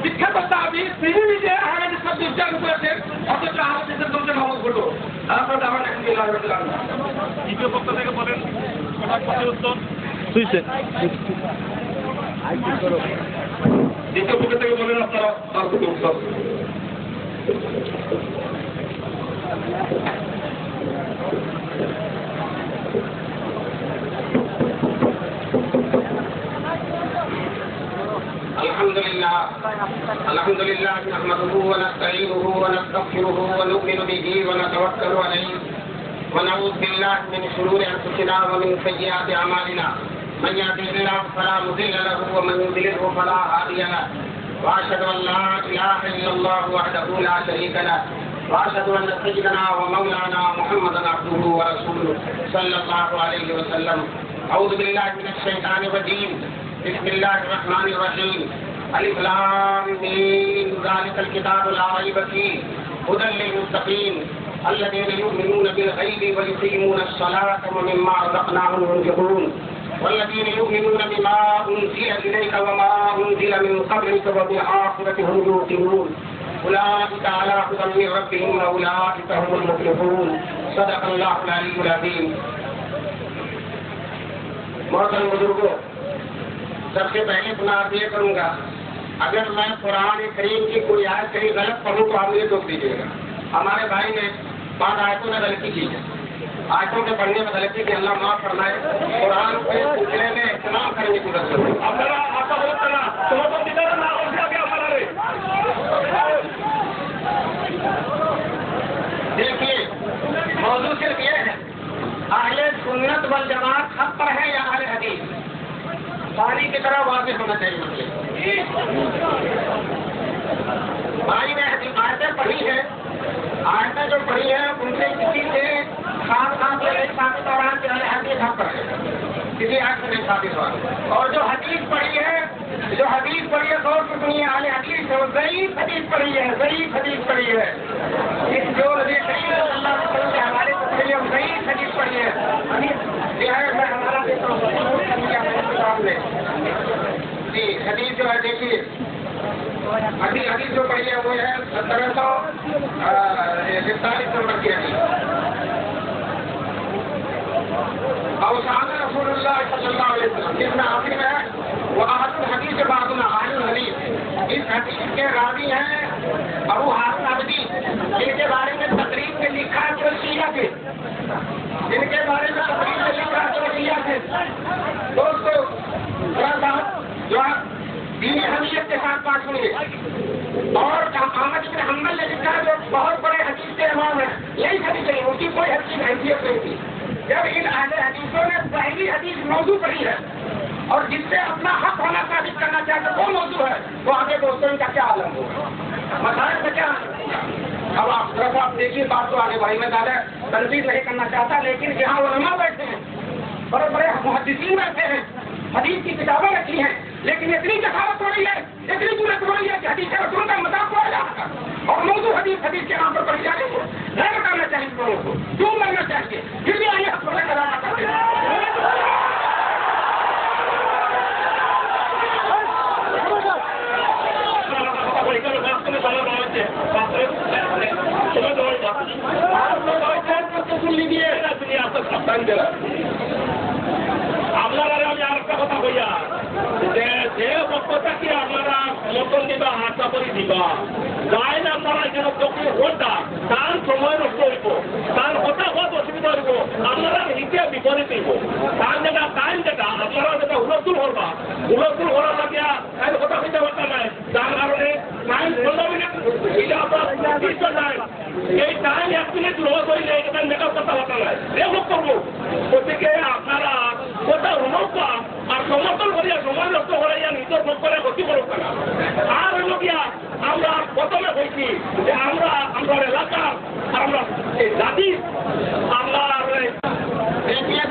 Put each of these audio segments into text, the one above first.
বিখ্যাত তিনি নিজে আগে সব দুষ্টান করেছেন, অথচ আহমেদের দোষে মামলা ঘটো। তারপর আমার এখন দ্বিতীয় পক্ষ থেকে বলেন উত্তর দ্বিতীয় পক্ষ থেকে বলেন আপনারা তার উত্তর। الحمد لله نحمده ونستعينه ونستغفره ونؤمن به ونتوكل عليه ونعوذ بالله من شرور انفسنا ومن سيئات اعمالنا من يهده الله فلا مضل له ومن يضلل فلا هادي له واشهد ان لا اله الا الله وحده لا شريك له واشهد ان سيدنا ومولانا محمدا عبده ورسوله صلى الله عليه وسلم. اعوذ بالله من الشيطان الرجيم. بسم الله الرحمن الرحيم. الف لام میم ذلك الكتاب لا ريب فيه هدى للمتقين الذين يؤمنون بالغيب ويقيمون الصلاة ومما رزقناهم ينفقون والذين يؤمنون بما أنزل إليك وما أنزل من قبلك وبالآخرة هم يوقنون أولئك على هدى من ربهم وأولئك هم المفلحون. صدق الله العلي العظيم. محترم بزرگوں، سب سے پہلے گناہ یہ کروں گا، اگر میں قرآن کریم کی کوئی آیت کہیں غلط پڑھوں تو آپ مجھے روک دیجیے گا. ہمارے بھائی نے بعض آیتوں میں غلطی کی ہے، آیتوں کے پڑھنے میں غلطی کی، اللہ معاف فرمائے. قرآن کو سلسلے میں اہتمام کرنے کی ضرورت ہے. دیکھیے، موضوع صرف یہ ہے اہل سنت والجماعت حق پر ہے یا اہل حدیث، پانی کی طرح واضح ہونا چاہیے. بھائی نے آیتیں پڑھی ہے، آیتیں جو پڑھی ہیں ان سے کسی سے خاص ثابت ہو رہا ہے کہ اہل حدیث حق پر ہے، کسی آیت سے نہیں ثابت ہوا. اور جو حدیث پڑھی ہے غور سے سنیے، اہل حدیث ہے، ضعیف حدیث پڑھی ہے، ضعیف حدیث پڑھی ہے. جو نبی کریم صلی اللہ علیہ وسلم کے حوالے سے پڑھی ہے ضعیف حدیث پڑھی ہے. حدیث میں ہمارا جی حدیث جو ہے دیکھیے، حدیث جو پڑھی ہے وہ ہے 1741 نمبر کی حدیث. اوصانا رسول اللہ صلی اللہ علیہ وسلم، جس میں آخر میں ہے وہ اہل الحدیث بعضنا اہل الحدیث. اس حدیث کے راوی ہیں ابو حاتم عبدی، جن کے بارے میں تقریب میں لکھا ہے جو شیعہ تھے، جن کے بارے میں تقریب میں لکھا ہے جو شیعہ تھے. دوستو جو آپ دینی حمیت کے ساتھ بات سنیے. اور احمد بن حنبل نے لکھا ہے جو بہت بڑے حدیث کے امام ہیں، یہی حدیث نہیں، ان کی کوئی حدیث حیثیت نہیں تھی. جب ان اہل حدیثوں نے پہلی حدیث موضوع پڑھی ہے اور جس سے اپنا حق ہونا ثابت کرنا چاہتے وہ موضوع ہے، تو آگے دوستوں ان کا کیا عالم ہوگا، مسائل میں کیا. اب آپ دیکھیے بات تو آگے بھائی، میں زیادہ تنقید نہیں کرنا چاہتا، لیکن یہاں علماء بیٹھے ہیں، بڑے بڑے محدثین بیٹھے ہیں، حدیث کی کتابیں رکھی ہیں، لیکن اتنی کثافت ہو رہی ہے، اتنی ضرورت ہو رہی ہے کہ حدیث رسول کا مذاق ہوا جا رہا اور موضوع حدیث کے نام پر پڑھی جا رہی ہے. نہیں کرنا چاہیے لوگوں کو، کیوں کرنا چاہیے، پھر بھی آئیے ہم کرانا چاہتے ہیں. سن لیجیے আপনারা আমি আর একটা কথা কইয়া যে বক্তব্যটা কি আপনারা সমর্থন দিবা আশা করি দিবা যায় না, আপনারা এখানে যখন ভোটটা তার সময় নষ্ট হইব, তার কথা হওয়ার অসুবিধা হইব, আপনারা হিতে বিপরীত হইব. তার যেটা টাইম যেটা আপনারা যেটা হুলস্থুল করবা, হুলস্থুল করার লাগিয়া তাই কথা হইতে পারতা নাই, যার কারণে টাইম 15 মিনিট এটা আপনার নাই, এই টাইম 1 মিনিট লস হইলে এটা মেকআপ করতে পারতা নাই, এ বক্তব্য. গতিকে আপনারা কথা হুলস্থা আর সমর্থন করিয়া সময় নষ্ট করাইয়া নিজের পক্ষে ক্ষতি করুক না. আর হইল গিয়া আমরা প্রথমে বলছি যে আমরা এলাকা আমরা জাতি আমরা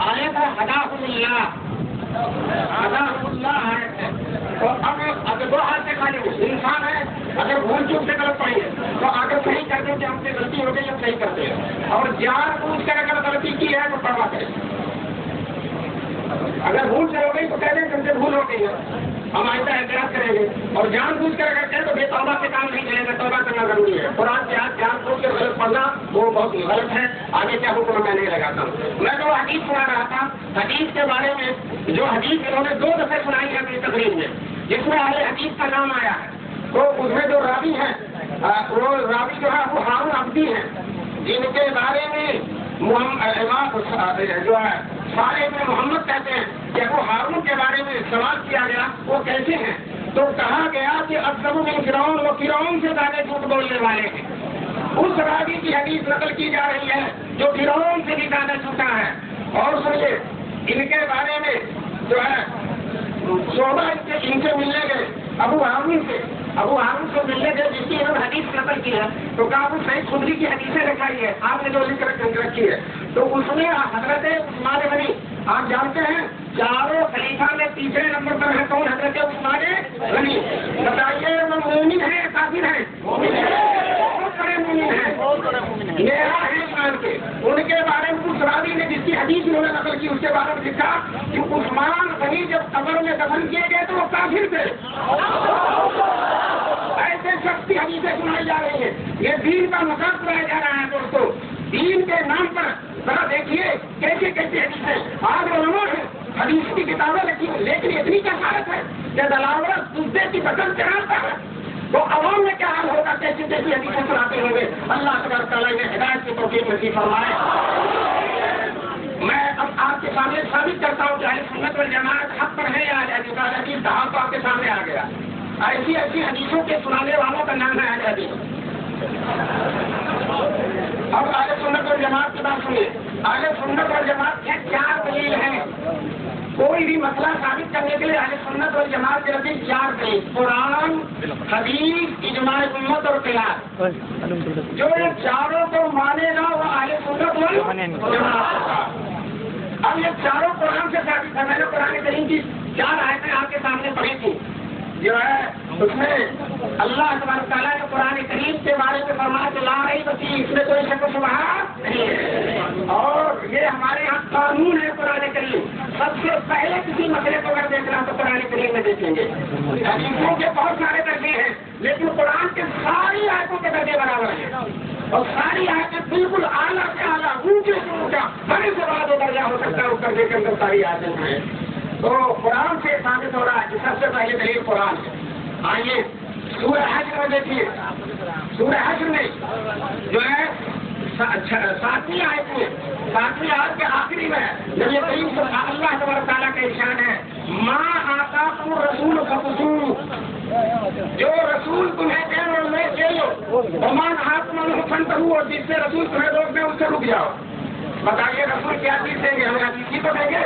آیت ہے ہداہم اللہ ہے. تو اب اگر دو ہاتھ سے کھانے انسان ہے, اگر بھول چوک سے غلط پڑی ہے تو اگر صحیح کرتے کہ ہم سے غلطی ہو گئی ہم صحیح کرتے ہیں, اور جان بوجھ کر اگر غلطی کی ہے تو پرواہ کریں. اگر بھول سے ہو گئی تو کہہ دیں کہ ہم سے بھول ہو گئی ہے, ہم آئندہ احتیاط کریں گے. اور جان بوجھ کر اگر کہیں تو بے توبہ سے کام نہیں چلے گا, توبہ کرنا ضروری ہے. قرآن کے آج جان بوجھ کر غلط پڑھنا وہ بہت غلط ہے. آگے کیا حکم میں نہیں لگاتا ہوں. میں تو حدیث سنا رہا تھا, حدیث کے بارے میں جو حدیث انہوں نے 2 دفعہ سنائی ہے اپنی تقریر میں, جس میں اہل حدیث کا نام آیا ہے, تو اس میں جو راوی ہیں وہ راوی جو ہے وہ ہارون عبدی ہیں, جن کے بارے میں جو ہے سارے میں محمد کہتے ہیں کہ وہ ہارون کے بارے میں سوال کیا گیا وہ کیسے ہیں, تو کہا گیا کہ اکثر من فرعون, وہ فرعون سے زیادہ جھوٹ بولنے والے ہیں. اس راوی کی حدیث نقل کی جا رہی ہے جو فرعون سے بھی زیادہ جھوٹا ہے. اور سنیے ان کے بارے میں جو ہے شعبہ ان سے ملنے گئے ابو ہارون سے ملنے گئے جس کی انہوں نے حدیث نقل کی ہے, تو کہا وہ سعید خدری کی حدیثیں رکھائی ہے, آپ نے جو رکھی ہے. تو اس نے حضرت عثمان غنی, آپ جانتے ہیں چاروں خلیفہ میں تیسرے نمبر پر ہے کون, حضرت عثمان غنی. بتائیے وہ مومن ہے کافر ہے؟ بہت بڑے مومن ہیں, میرا ہے ایمان کے. ان کے بارے میں اس راوی نے جس کی حدیث انہوں نے نقل کی اس کے بارے میں لکھا کہ عثمان غنی جب قبر میں دفن کیے گئے تو وہ کافر تھے. ایسے شخص کی حدیثیں سنائی جا رہی ہیں. یہ دین کا مذاق اڑایا جا رہا ہے دوستو. دین کے نام پر ذرا دیکھیے کیسے کیسے حدیثیں آج علماء ہیں, حدیث کی کتابیں لکھی ہیں, لیکن اتنی کثارت ہے کہ دلاورت دوسرے کی بدن چڑھاتا ہے. تو عوام میں کیا حال ہوگا, کیسی کیسی حدیثیں سناتے ہوں گے. اللہ تبارک تعالیٰ نے ہدایت کی توفیق نصیب فرمائے. میں اب آپ کے سامنے ثابت کرتا ہوں کہ اہل سنت والجماعت حق پر ہے یا حدیث دہا تو آپ کے سامنے آ گیا. ایسی ایسی حدیثوں کے سنانے والوں کا نام ہے اہل حدیث. اب اہل سنت والجماعت کی بات سنیے. اہل سنت والجماعت کے 4 دلیل ہیں. کوئی بھی مسئلہ ثابت کرنے کے لیے اہل سنت والجماعت کے نزدیک 4 دلیل, قرآن, حدیث, اجماع امت اور قیاس. جو یہ چاروں کو مانے گا وہ اہل سنت والجماعت ہوگا. اب یہ چاروں قرآن سے ثابت ہے. میں نے قرآن کریم کی 4 آیتیں آپ کے سامنے پڑھی تھی. جو ہے اس میں اللہ تبارک تعالیٰ نے قرآن کریم کے بارے میں فرمایا کہ لا ریب فیہ, اس میں کوئی شک و شبہ نہیں ہے. اور یہ ہمارے یہاں قانون ہے قرآن کریم. سب سے پہلے کسی مسئلے کو اگر دیکھنا تو قرآن کریم میں دیکھیں گے. حدیثوں کے بہت سارے درجے ہیں لیکن قرآن کے ساری آیتوں کے درجے برابر ہیں, اور ساری آیتیں بالکل اعلیٰ سے اعلیٰ, اونچے سے اونچا, بڑے سے بڑا جو درجہ ہو سکتا ہے اس درجے کے اندر ساری آیتیں ہیں. تو قرآن سے ثابت ہو رہا ہے کہ سب سے پہلے دلیل قرآن ہے. آئیے سورہ حشر میں دیکھیے. سورہ حشر میں جو ہے 7ویں آیت میں, 7ویں آیت کے آخری میں نبی کریم صلی اللہ تبارک تعالیٰ کا ارشاد ہے ما آتاکم الرسول فخذوہ, جو رسول تمہیں دے اور لے کے لو, وما نہاکم عنہ فانتہوا, اور جس سے رسول تمہیں روک دے اس سے رک جاؤ. بتائیے رسول کیا چیز دیں گے, ہمیں حدیث کی تو دیں گے.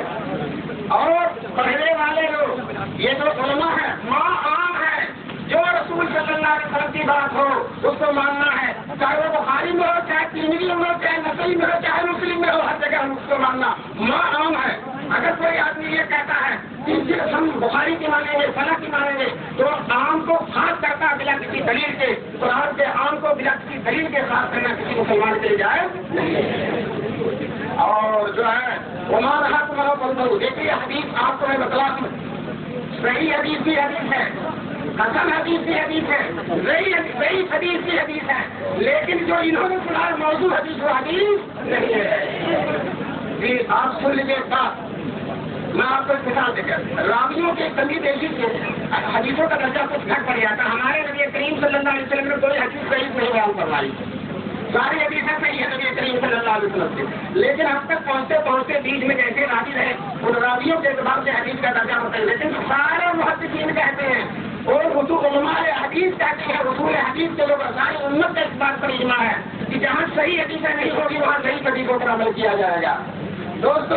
اور پڑھنے والے لوگ, یہ جو علماء ہے, ماں عام ہے, جو رسول صلی اللہ علیہ وسلم کی بات ہو اس کو ماننا ہے, چاہے وہ بخاری میں ہو, چاہے ترمذی میں ہو, چاہے نسائی میں ہو, چاہے مسلم میں ہو, ہر جگہ ہم اس کو ماننا. ماں عام ہے. اگر کوئی آدمی یہ کہتا ہے کہ صرف ہم بخاری کی مانیں گے, فلاں کی مانیں گے, تو عام کو خاص کرتا ہے بلا کسی دلیل کے. قرآن کے عام کو بلا کسی دلیل کے خاص کرنا کسی مسلمان کے جائز نہیں. اور جو ہے وما نہاکم عنہ فانتہوا, دیکھیے حدیث آپ کو میں بتلا دوں, صحیح حدیث کی حدیث ہے, حسن حدیث کی حدیث ہے, ضعیف حدیث کی حدیث ہے, لیکن جو انہوں نے سنا موضوع حدیث وہ حدیث نہیں ہے. جی آپ سن لیجیے بات, میں آپ کو مثال دے کر, راویوں کی کمی بیشی سے حدیثوں کا درجہ کچھ گھٹ پڑ جاتا. ہمارے نبی کریم صلی اللہ علیہ وسلم نے کوئی حدیث ضعیف نہیں بیان فرمائی, ساری حدیثیں صحیح ہے نبی کریم صلی اللہ علیہ وسلم سے, لیکن اب تک پہنچتے بیچ میں جیسے راوی رہے ان راویوں کے اعتبار سے حدیث کا درجہ ہوتا ہے. لیکن سارے محدثین کہتے ہیں اور علماء حدیث کہتے ہیں, اصول حدیث کے لوگ ساری امت کا اس بات پر اجماع ہے کہ جہاں صحیح حدیثیں نہیں ہوگی وہاں صحیح حدیثوں پر عمل کیا جائے گا. دوستو